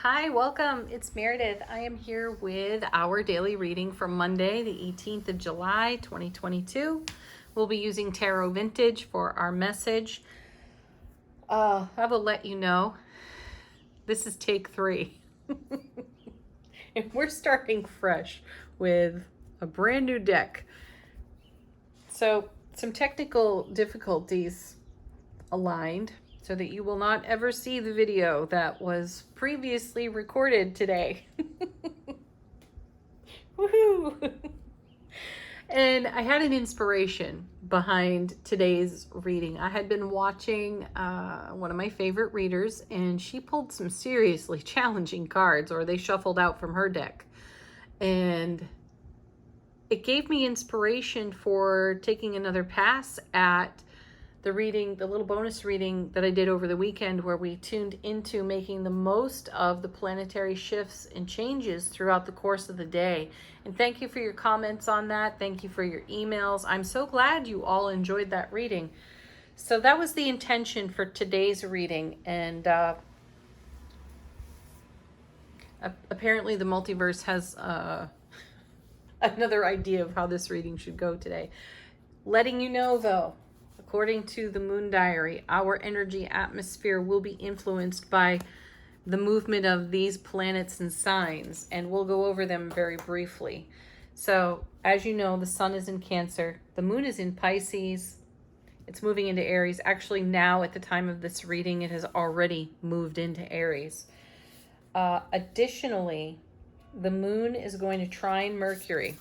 Hi, welcome. It's Meredith. I am here with our daily reading for Monday, the 18th of July, 2022. We'll be using Tarot Vintage for our message. I will let you know, this is take 3. And we're starting fresh with a brand new deck. So, some technical difficulties aligned, so that you will not ever see the video that was previously recorded today. Woohoo! And I had an inspiration behind today's reading. I had been watching one of my favorite readers, and she pulled some seriously challenging cards, or they shuffled out from her deck. And it gave me inspiration for taking another pass at the reading, the little bonus reading that I did over the weekend, where we tuned into making the most of the planetary shifts and changes throughout the course of the day. And thank you for your comments on that. Thank you for your emails. I'm so glad you all enjoyed that reading. So that was the intention for today's reading. And apparently the multiverse has another idea of how this reading should go today. Letting you know, though, according to the Moon Diary, our energy atmosphere will be influenced by the movement of these planets and signs, and we'll go over them very briefly. So, as you know, the sun is in Cancer, the moon is in Pisces, it's moving into Aries. Actually, now at the time of this reading, it has already moved into Aries. Additionally, the moon is going to trine Mercury.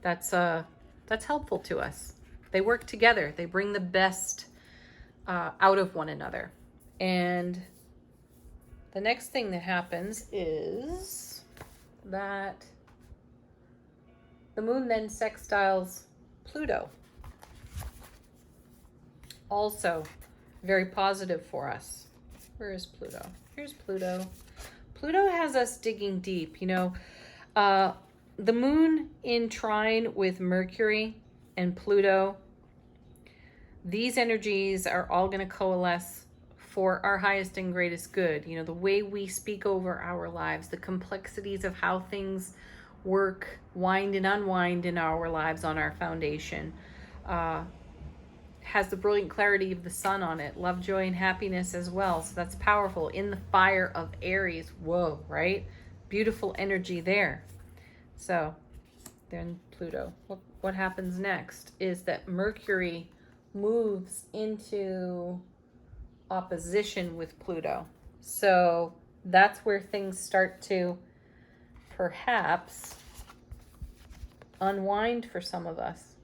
That's helpful to us. They work together. They bring the best out of one another. And the next thing that happens is that the moon then sextiles Pluto. Also very positive for us. Where is Pluto? Here's Pluto. Pluto has us digging deep. You know, the moon in trine with Mercury and Pluto, these energies are all going to coalesce for our highest and greatest good. You know, the way we speak over our lives, the complexities of how things work, wind and unwind in our lives on our foundation, has the brilliant clarity of the sun on it, love, joy, and happiness as well. So that's powerful. In the fire of Aries, whoa, right? Beautiful energy there. So then Pluto. What happens next is that Mercury moves into opposition with Pluto. So that's where things start to perhaps unwind for some of us.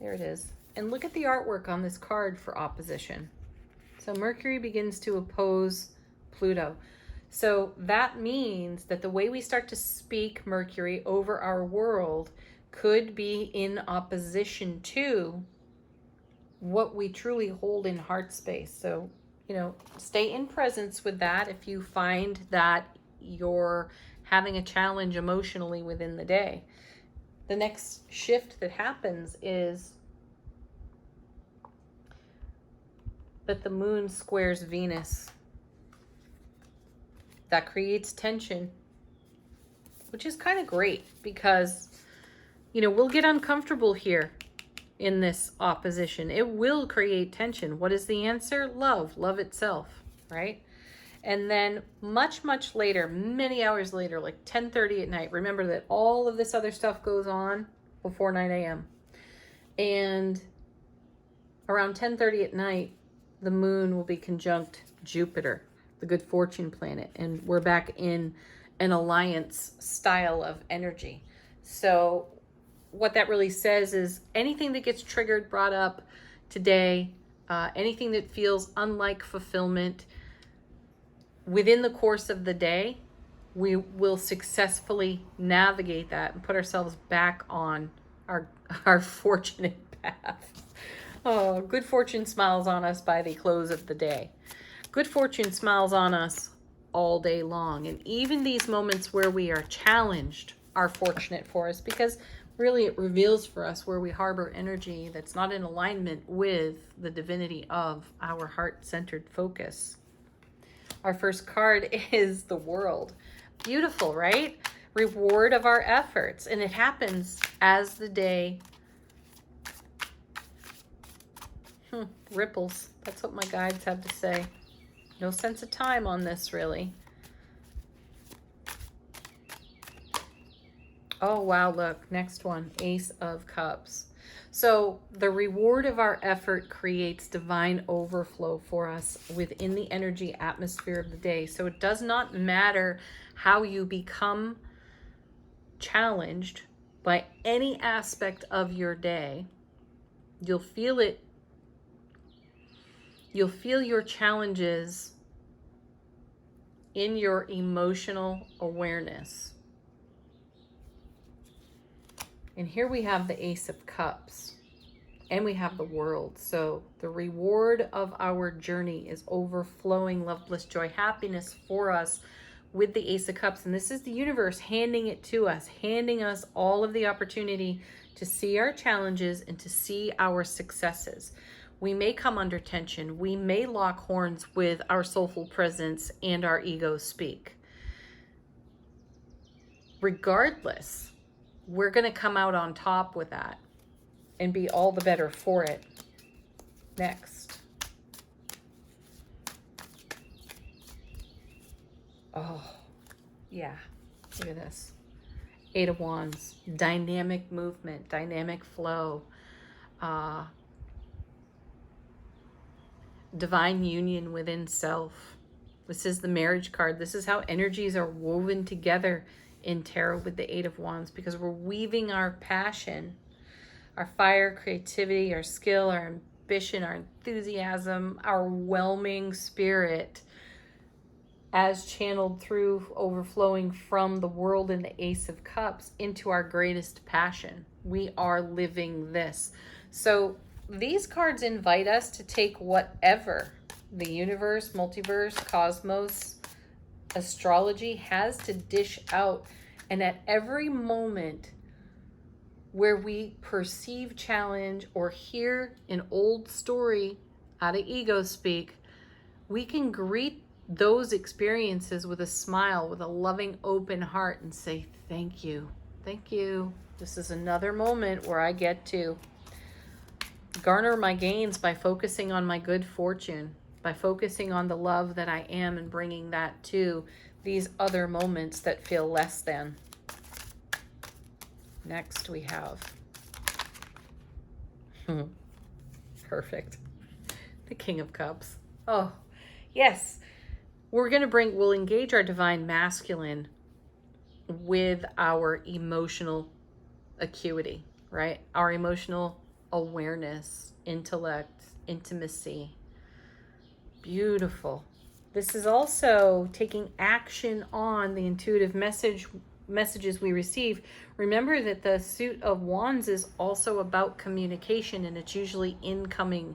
There it is. And look at the artwork on this card for opposition. So Mercury begins to oppose Pluto. So that means that the way we start to speak Mercury over our world could be in opposition to what we truly hold in heart space. So, you know, stay in presence with that if you find that you're having a challenge emotionally within the day. The next shift that happens is that the moon squares Venus. That creates tension, which is kind of great because, you know, we'll get uncomfortable here in this opposition. It will create tension. What is the answer? Love itself, right? And then much, much later, many hours later, like 10:30 at night, remember that all of this other stuff goes on before 9 a.m. And around 10:30 at night, the moon will be conjunct Jupiter, the good fortune planet, and we're back in an alliance style of energy. So what that really says is anything that gets triggered, brought up today, anything that feels unlike fulfillment within the course of the day, we will successfully navigate that and put ourselves back on our fortunate path. Oh, good fortune smiles on us by the close of the day. Good fortune smiles on us all day long. And even these moments where we are challenged are fortunate for us because Really, it reveals for us where we harbor energy that's not in alignment with the divinity of our heart-centered focus. Our first card is the World. Beautiful, right? Reward of our efforts. And it happens as the day ripples. That's what my guides have to say. No sense of time on this, really. Oh, wow, look. Next one, Ace of Cups. So the reward of our effort creates divine overflow for us within the energy atmosphere of the day. So it does not matter how you become challenged by any aspect of your day. You'll feel it. You'll feel your challenges in your emotional awareness. And here we have the Ace of Cups and we have the World. So the reward of our journey is overflowing love, bliss, joy, happiness for us with the Ace of Cups. And this is the universe handing it to us, handing us all of the opportunity to see our challenges and to see our successes. We may come under tension. We may lock horns with our soulful presence and our ego speak. Regardless, we're going to come out on top with that and be all the better for it. Next. Oh, yeah. Look at this. Eight of Wands. Dynamic movement, dynamic flow. Divine union within self. This is the marriage card. This is how energies are woven together in tarot with the Eight of Wands, because we're weaving our passion, our fire, creativity, our skill, our ambition, our enthusiasm, our whelming spirit as channeled through, overflowing from the World and the Ace of Cups into our greatest passion. We are living this. So these cards invite us to take whatever the universe, multiverse, cosmos, astrology has to dish out, and at every moment where we perceive challenge or hear an old story out of ego speak, we can greet those experiences with a smile, with a loving, open heart, and say, thank you. Thank you. This is another moment where I get to garner my gains by focusing on my good fortune, by focusing on the love that I am and bringing that to these other moments that feel less than. Next we have perfect, the King of Cups. Oh, yes. We'll engage our divine masculine with our emotional acuity, right? Our emotional awareness, intellect, intimacy. Beautiful. This is also taking action on the intuitive messages we receive. Remember that the suit of wands is also about communication, and it's usually incoming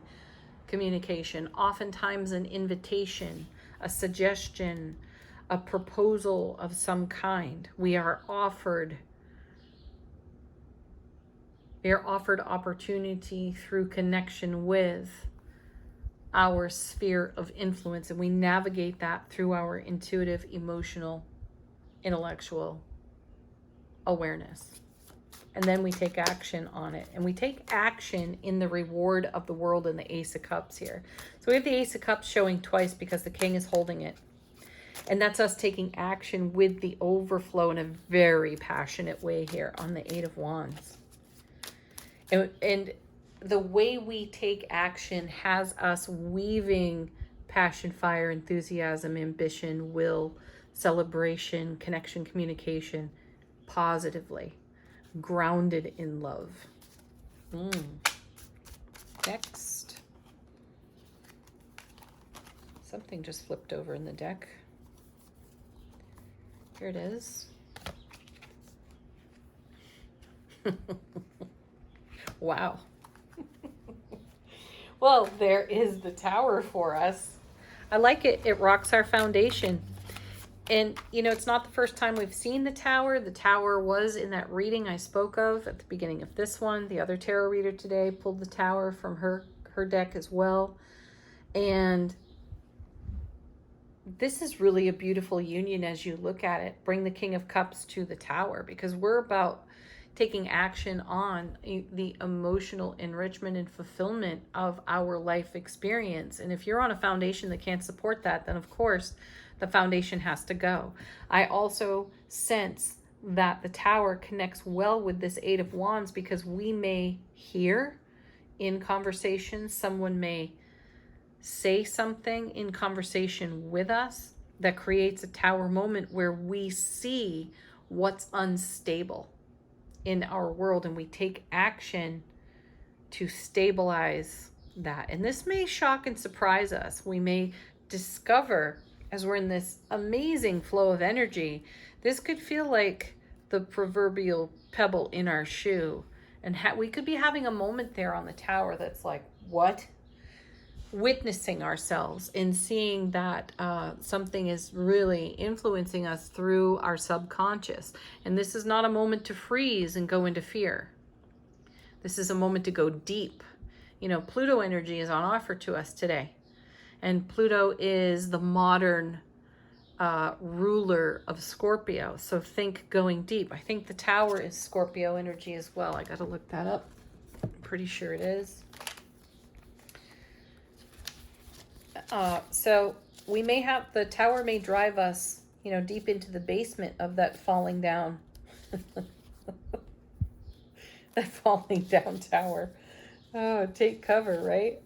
communication, oftentimes an invitation, a suggestion, a proposal of some kind. We are offered opportunity through connection with our sphere of influence, and we navigate that through our intuitive, emotional, intellectual awareness. And then we take action on it, and we take action in the reward of the World and the Ace of Cups here. So we have the Ace of Cups showing twice because the King is holding it, and that's us taking action with the overflow in a very passionate way here on the Eight of Wands. And the way we take action has us weaving passion, fire, enthusiasm, ambition, will, celebration, connection, communication positively, grounded in love. Next. Something just flipped over in the deck. Here it is. Wow. Well, there is the Tower for us. I like it. It rocks our foundation. And, you know, it's not the first time we've seen the Tower. The Tower was in that reading I spoke of at the beginning of this one. The other tarot reader today pulled the Tower from her deck as well. And this is really a beautiful union as you look at it. Bring the King of Cups to the Tower, because we're about taking action on the emotional enrichment and fulfillment of our life experience. And if you're on a foundation that can't support that, then of course the foundation has to go. I also sense that the Tower connects well with this Eight of Wands, because we may hear in conversation, someone may say something in conversation with us that creates a Tower moment where we see what's unstable in our world and we take action to stabilize that. And this may shock and surprise us. We may discover, as we're in this amazing flow of energy, this could feel like the proverbial pebble in our shoe. And we could be having a moment there on the Tower that's like, what? Witnessing ourselves and seeing that something is really influencing us through our subconscious. And this is not a moment to freeze and go into fear. This is a moment to go deep. You know, Pluto energy is on offer to us today. And Pluto is the modern ruler of Scorpio. So think going deep. I think the Tower is Scorpio energy as well. I got to look that up. I'm pretty sure it is. So we may have, the Tower may drive us, you know, deep into the basement of that falling down, that falling down Tower. Oh, take cover, right?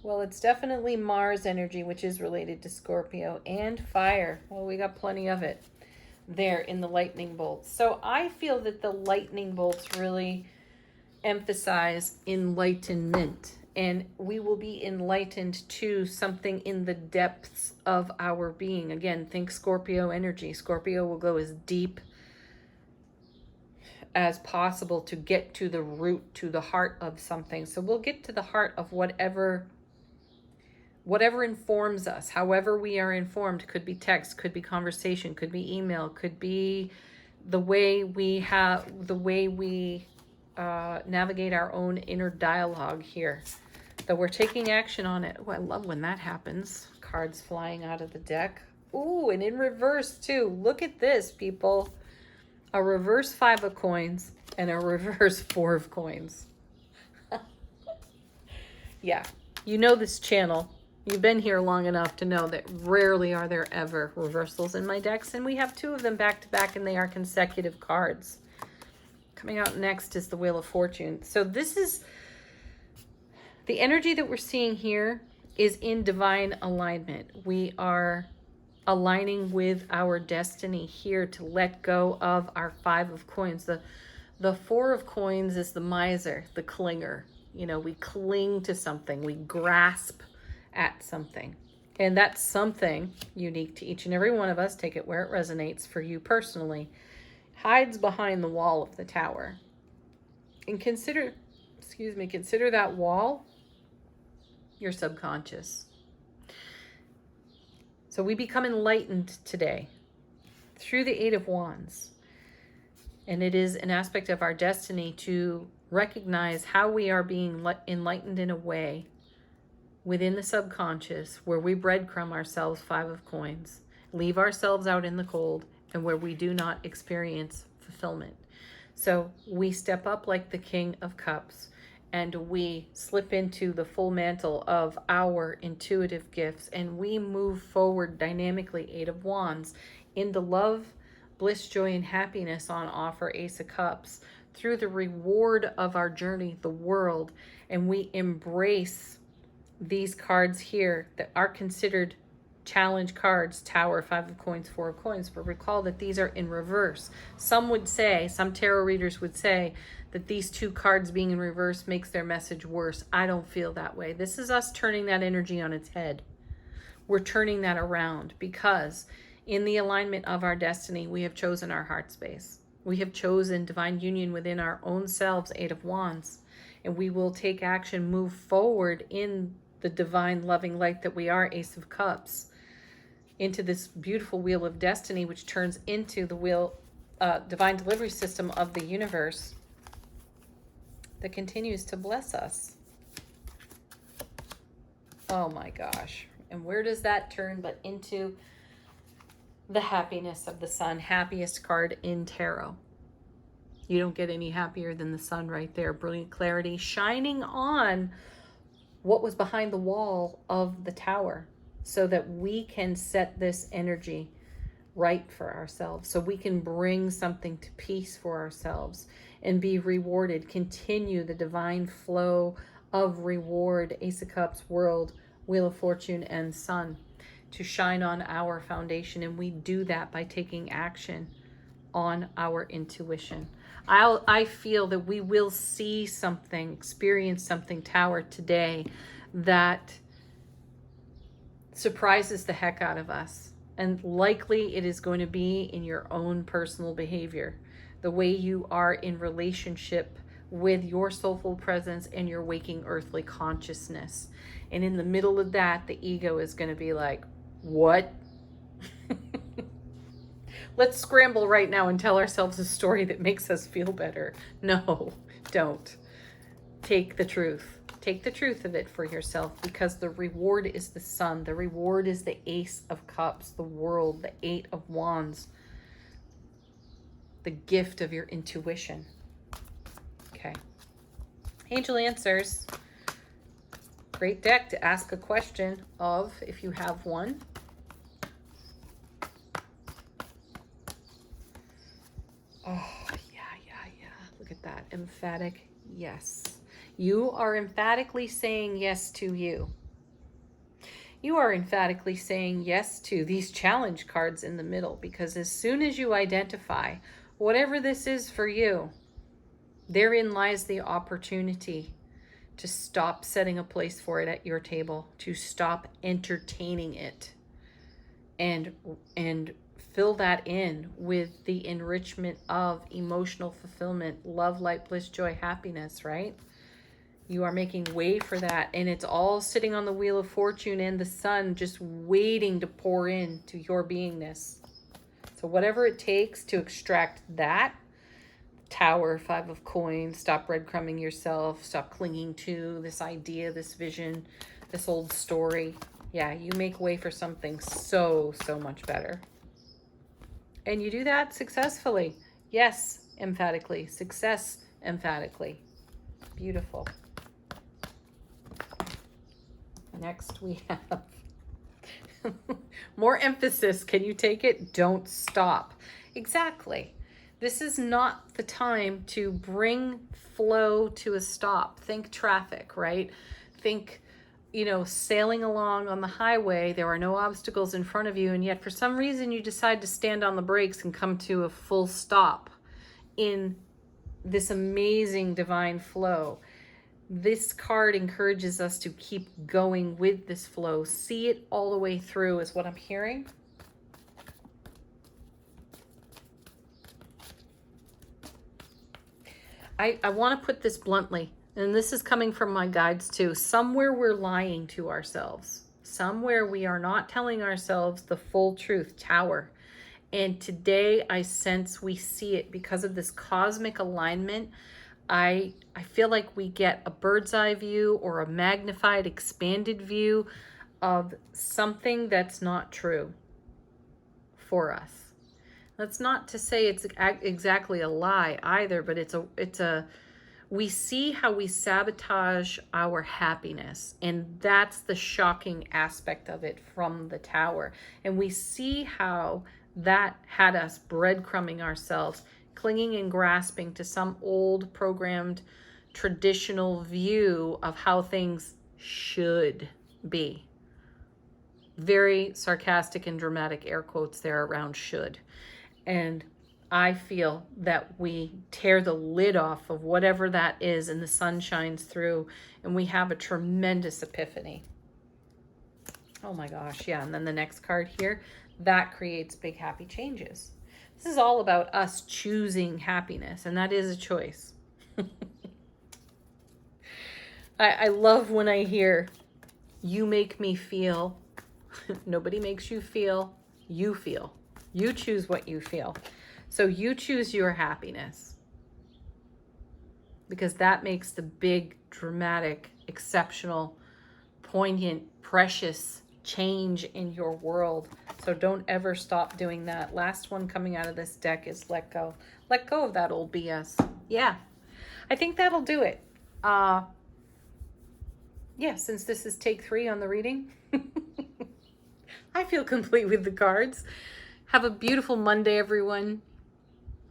Well, it's definitely Mars energy, which is related to Scorpio, and fire. Well, we got plenty of it there in the lightning bolts. So I feel that the lightning bolts really emphasize enlightenment. And we will be enlightened to something in the depths of our being. Again, think Scorpio energy. Scorpio will go as deep as possible to get to the root, to the heart of something. So we'll get to the heart of whatever informs us, however we are informed. Could be text, could be conversation, could be email, could be the way we navigate our own inner dialogue here. So we're taking action on it. Oh, I love when that happens. Cards flying out of the deck. Ooh, and in reverse too. Look at this, people. A reverse 5 of coins and a reverse 4 of coins. Yeah, you know this channel. You've been here long enough to know that rarely are there ever reversals in my decks. And we have 2 of them back to back, and they are consecutive cards. Coming out next is the Wheel of Fortune. So this is... the energy that we're seeing here is in divine alignment. We are aligning with our destiny here to let go of our 5 of coins. The 4 of coins is the miser, the clinger. You know, we cling to something, we grasp at something. And that's something unique to each and every one of us. Take it where it resonates for you personally. Hides behind the wall of the Tower. And consider that wall your subconscious. So we become enlightened today through the Eight of Wands. And it is an aspect of our destiny to recognize how we are being enlightened in a way within the subconscious where we breadcrumb ourselves 5 of coins, leave ourselves out in the cold, and where we do not experience fulfillment. So we step up like the King of Cups, and we slip into the full mantle of our intuitive gifts, and we move forward dynamically, 8 of Wands, into love, bliss, joy, and happiness on offer, Ace of Cups, through the reward of our journey, the world, and we embrace these cards here that are considered challenge cards, Tower, 5 of coins, 4 of coins, but recall that these are in reverse. Some tarot readers would say that these 2 cards being in reverse makes their message worse. I don't feel that way. This is us turning that energy on its head. We're turning that around because in the alignment of our destiny, we have chosen our heart space. We have chosen divine union within our own selves, 8 of Wands, and we will take action, move forward in the divine loving light that we are, Ace of Cups. into this beautiful wheel of destiny, which turns into the wheel, divine delivery system of the universe that continues to bless us. Oh my gosh. And where does that turn but into the happiness of the sun? Happiest card in tarot. You don't get any happier than the sun right there. Brilliant clarity shining on what was behind the wall of the tower, so that we can set this energy right for ourselves, so we can bring something to peace for ourselves and be rewarded. Continue the divine flow of reward, Ace of Cups, World, Wheel of Fortune, and Sun, to shine on our foundation. And we do that by taking action on our intuition. I feel that we will see something, experience something, Tower, today that surprises the heck out of us. And likely it is going to be in your own personal behavior, the way you are in relationship with your soulful presence and your waking earthly consciousness. And in the middle of that, the ego is going to be like, what? Let's scramble right now and tell ourselves a story that makes us feel better. No, don't. Take the truth. Take the truth of it for yourself, because the reward is the sun. The reward is the Ace of Cups, the World, the Eight of Wands, the gift of your intuition. Okay. Angel Answers. Great deck to ask a question of, if you have one. Oh, yeah. Look at that. Emphatic yes. You are emphatically saying yes to you. You are emphatically saying yes to these challenge cards in the middle, because as soon as you identify whatever this is for you, therein lies the opportunity to stop setting a place for it at your table, to stop entertaining it, and fill that in with the enrichment of emotional fulfillment, love, light, bliss, joy, happiness, right? You are making way for that, and it's all sitting on the Wheel of Fortune and the sun, just waiting to pour into your beingness. So whatever it takes to extract that, Tower, Five of Coins, stop breadcrumbing yourself, stop clinging to this idea, this vision, this old story. Yeah, you make way for something so much better. And you do that successfully. Yes, emphatically. Success, emphatically. Beautiful. Next we have more emphasis. Can you take it? Don't stop. Exactly. This is not the time to bring flow to a stop. Think traffic, right? Think, sailing along on the highway. There are no obstacles in front of you, and yet for some reason you decide to stand on the brakes and come to a full stop in this amazing divine flow. This card encourages us to keep going with this flow. See it all the way through is what I'm hearing. I want to put this bluntly, and this is coming from my guides too. Somewhere we're lying to ourselves. Somewhere we are not telling ourselves the full truth, Tower. And today I sense we see it because of this cosmic alignment. I feel like we get a bird's eye view or a magnified, expanded view of something that's not true for us. That's not to say it's exactly a lie either, but we see how we sabotage our happiness, and that's the shocking aspect of it from the Tower. And we see how that had us breadcrumbing ourselves, clinging and grasping to some old programmed traditional view of how things should be. Very sarcastic and dramatic air quotes there around should. And I feel that we tear the lid off of whatever that is, and the sun shines through, and we have a tremendous epiphany. Oh my gosh, yeah. And then the next card here, that creates big happy changes. This is all about us choosing happiness, and that is a choice. I love when I hear, you make me feel Nobody makes you feel. You feel. You choose what you feel. So you choose your happiness. Because that makes the big, dramatic, exceptional, poignant, precious change in your world. So don't ever stop doing that. Last one coming out of this deck is let go. Let go of that old BS. Yeah, I think that'll do it. Yeah, since this is take 3 on the reading, I feel complete with the cards. Have a beautiful Monday, everyone.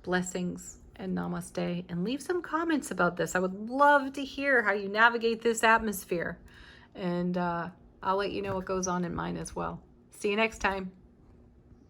Blessings and namaste. And leave some comments about this. I would love to hear how you navigate this atmosphere. And I'll let you know what goes on in mine as well. See you next time.